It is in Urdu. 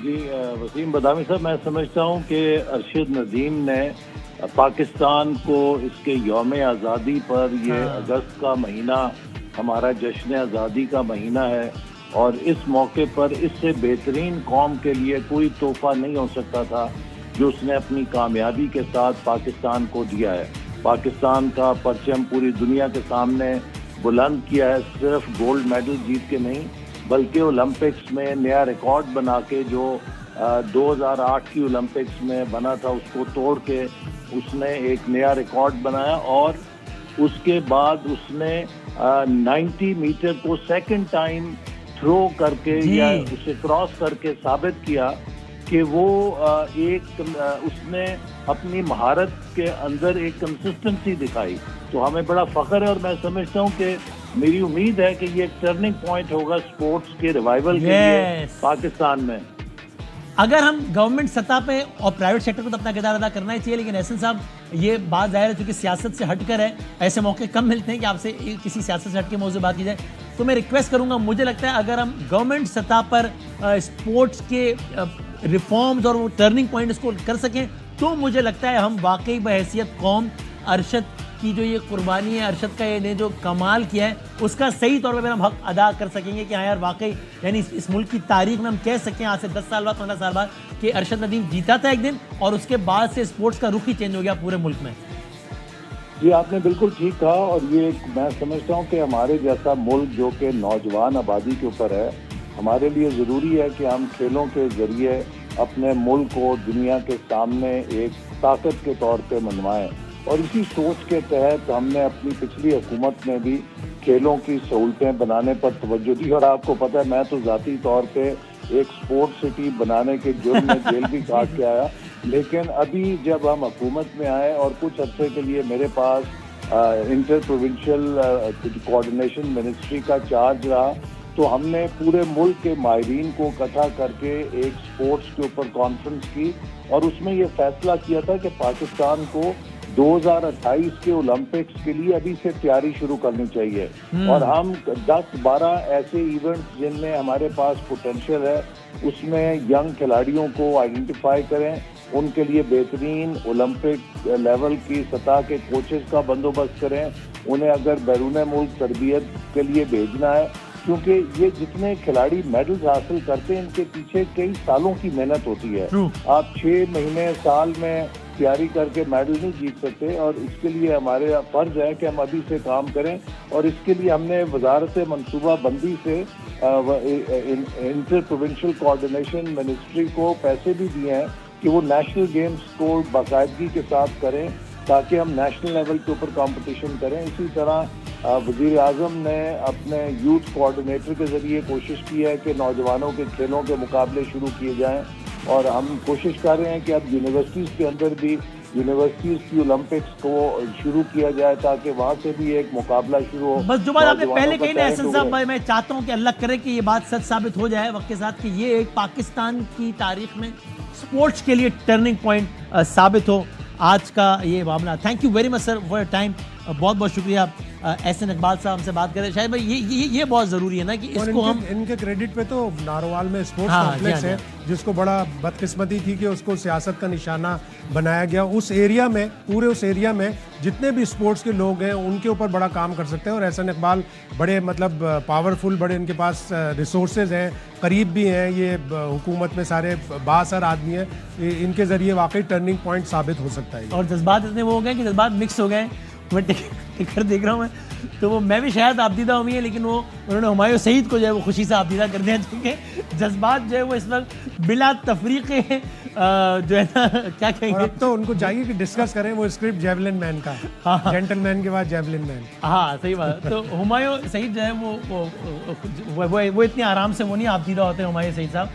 جی وسیم بدامی صاحب، میں سمجھتا ہوں کہ ارشد ندیم نے پاکستان کو اس کے یوم آزادی پر، یہ اگست کا مہینہ ہمارا جشن آزادی کا مہینہ ہے، اور اس موقع پر اس سے بہترین قوم کے لیے کوئی تحفہ نہیں ہو سکتا تھا جو اس نے اپنی کامیابی کے ساتھ پاکستان کو دیا ہے۔ پاکستان کا پرچم پوری دنیا کے سامنے بلند کیا ہے، صرف گولڈ میڈل جیت کے نہیں بلکہ اولمپکس میں نیا ریکارڈ بنا کے، جو 2008 کی اولمپکس میں بنا تھا اس کو توڑ کے اس نے ایک نیا ریکارڈ بنایا، اور اس کے بعد اس نے 90 میٹر کو سیکنڈ ٹائم تھرو کر کے یا اسے کراس کر کے ثابت کیا کہ وہ اس نے اپنی مہارت کے اندر ایک کنسسٹنسی دکھائی۔ تو ہمیں بڑا فخر ہے، اور میں سمجھتا ہوں کہ میری امید ہے کہ یہ ایک ٹرننگ پوائنٹ ہوگا سپورٹس کے ریوائیول کے لیے پاکستان میں۔ اگر ہم گورنمنٹ سطح پہ اور پرائیویٹ سیکٹر کو تو اپنا کردار ادا کرنا ہی چاہیے، لیکن احسن صاحب یہ بات ظاہر ہے چونکہ سیاست سے ہٹ کر ہے، ایسے موقع کم ملتے ہیں کہ آپ سے کسی سیاست سے ہٹ کے موضوع بات کی جائے، تو میں ریکویسٹ کروں گا، مجھے لگتا ہے اگر ہم گورنمنٹ سطح پر اسپورٹس کے ریفارمز اور وہ ٹرننگ پوائنٹ اس کو کر سکیں تو مجھے لگتا ہے ہم واقعی بحیثیت قوم ارشد کی جو یہ قربانی ہے، ارشد کا یہ جو کمال کیا ہے اس کا صحیح طور پہ ہم حق ادا کر سکیں گے کہ ہاں یار واقعی یعنی اس ملک کی تاریخ میں ہم کہہ سکیں آج سے 10 سال بعد 15 سال بعد کہ ارشد ندیم جیتا تھا ایک دن، اور اس کے بعد سے اسپورٹس کا رخ ہی چینج ہو گیا پورے ملک میں۔ جی آپ نے بالکل ٹھیک کہا، اور یہ میں سمجھتا ہوں کہ ہمارے جیسا ملک جو کہ نوجوان آبادی کے اوپر ہے، ہمارے لیے ضروری ہے کہ ہم کھیلوں کے ذریعے اپنے ملک کو دنیا کے سامنے ایک طاقت کے طور پہ منوائیں، اور اسی سوچ کے تحت ہم نے اپنی پچھلی حکومت میں بھی کھیلوں کی سہولتیں بنانے پر توجہ دی، اور آپ کو پتہ ہے میں تو ذاتی طور پہ ایک سپورٹ سٹی بنانے کے جرم میں جیل بھی کاٹ کے آیا، لیکن ابھی جب ہم حکومت میں آئے اور کچھ عرصے کے لیے میرے پاس انٹر پروونشل کوآرڈینیشن منسٹری کا چارج رہا، تو ہم نے پورے ملک کے ماہرین کو اکٹھا کر کے ایک سپورٹس کے اوپر کانفرنس کی، اور اس میں یہ فیصلہ کیا تھا کہ پاکستان کو 2028 کے اولمپکس کے لیے ابھی سے تیاری شروع کرنی چاہیے، اور ہم 10-12 ایسے ایونٹس جن میں ہمارے پاس پوٹینشیل ہے اس میں ینگ کھلاڑیوں کو آئیڈینٹیفائی کریں، ان کے لیے بہترین اولمپک لیول کی سطح کے کوچز کا بندوبست کریں، انہیں اگر بیرون ملک تربیت کے لیے بھیجنا ہے، کیونکہ یہ جتنے کھلاڑی میڈلز حاصل کرتے ہیں ان کے پیچھے کئی سالوں کی محنت ہوتی ہے، آپ 6 مہینے سال میں تیاری کر کے میڈل نہیں جیت سکتے، اور اس کے لیے ہمارے فرض ہے کہ ہم ابھی سے کام کریں، اور اس کے لیے ہم نے وزارت منصوبہ بندی سے انٹر پروونشل کوآرڈینیشن منسٹری کو پیسے بھی دیے ہیں کہ وہ نیشنل گیمز کو باقاعدگی کے ساتھ کریں تاکہ ہم نیشنل لیول کے اوپر کمپٹیشن کریں۔ اسی طرح وزیر اعظم نے اپنے یوتھ کوآرڈینیٹر کے ذریعے کوشش کی ہے کہ نوجوانوں کے کھیلوں کے مقابلے شروع کیے جائیں، اور ہم کوشش کر رہے ہیں کہ اب یونیورسٹیز کے اندر بھی یونیورسٹیز کی اولمپکس کو شروع کیا جائے تاکہ وہاں سے بھی ایک مقابلہ شروع ہو۔ بس جو بات آپ نے پہلے کہی نا احسن صاحب، میں چاہتا ہوں کہ اللہ کرے کہ یہ بات سچ ثابت ہو جائے وقت کے ساتھ، کہ یہ ایک پاکستان کی تاریخ میں سپورٹس کے لیے ٹرننگ پوائنٹ ثابت ہو آج کا یہ معاملہ۔ Thank you very much sir for your time, بہت بہت شکریہ احسن اقبال صاحب ہم سے بات کریں۔ شاید بھائی یہ بہت ضروری ہے نا کہ اس کو ہم ان کے کریڈٹ پہ تو ناروال میں اسپورٹس کمپلیکس ہے جس کو بڑا بدقسمتی تھی کہ اس کو سیاست کا نشانہ بنایا گیا، اس ایریا میں پورے اس ایریا میں جتنے بھی اسپورٹس کے لوگ ہیں ان کے اوپر بڑا کام کر سکتے ہیں، اور احسن اقبال بڑے مطلب پاورفل، بڑے ان کے پاس ریسورسز ہیں، قریب بھی ہیں، یہ حکومت میں سارے بااثر آدمی ہیں، ان کے ذریعے واقعی ٹرننگ پوائنٹ ثابت ہو سکتا ہے۔ اور جذبات اتنے وہ ہو گئے کہ جذبات مکس ہو گئے، میں ٹکر دیکھ رہا ہوں تو وہ میں بھی شاید آبدیدہ ہوئی ہیں، لیکن وہ انہوں نے ہمایوں سعید کو جو ہے وہ خوشی سے آبدیدہ کر دیا، کیونکہ جذبات جو ہے وہ اس وقت بلا تفریق جو ہے نا کیا کہیں گے، اب تو ان کو چاہیے کہ ڈسکس کریں وہ اسکرپٹ جیولن مین کا، جینٹل مین کے بعد جیولن مین۔ ہاں صحیح بات، تو ہمایوں سعید جو ہے وہ اتنے آرام سے وہ نہیں آبدیدہ ہوتے ہمایوں سعید صاحب،